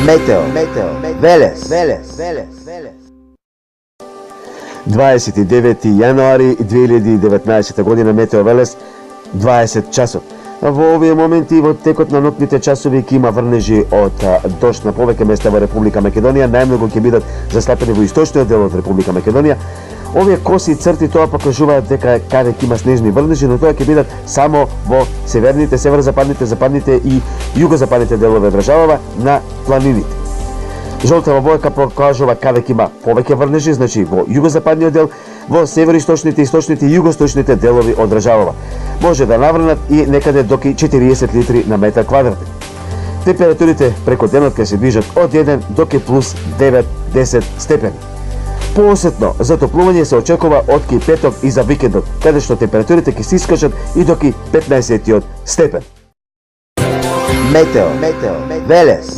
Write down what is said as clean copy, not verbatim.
Метео, Велес. 29. јануари 2019 година, Метео Велес, 20 часот. Во овие моменти во текот на ноќните часови ќе има врнежи од дожд на повеќе места во Република Македонија, најмногу ќе бидат застапени во источниот дел од Република Македонија. Овие коси црти тоа пак кажуваат дека каде ќе има снежни врнежи, но тоа ќе бидат само во северните, северозападните, западните и југозападните делови од државава на планините. Жолтава бојка покажува каде ќе има повеќе врнежи, значи во југозападниот дел, во североисточните, источните и југоисточните делови од државава. Може да наврнат и некаде до 40 литри на метар квадратен. Температурите преку денот ќе се движат од 1 до плюс 9-10 степени. Посетно затоплување се очекува од петок и за викендот, каде што температурите ќе се искачат и до 15 степен. Метео, Велес.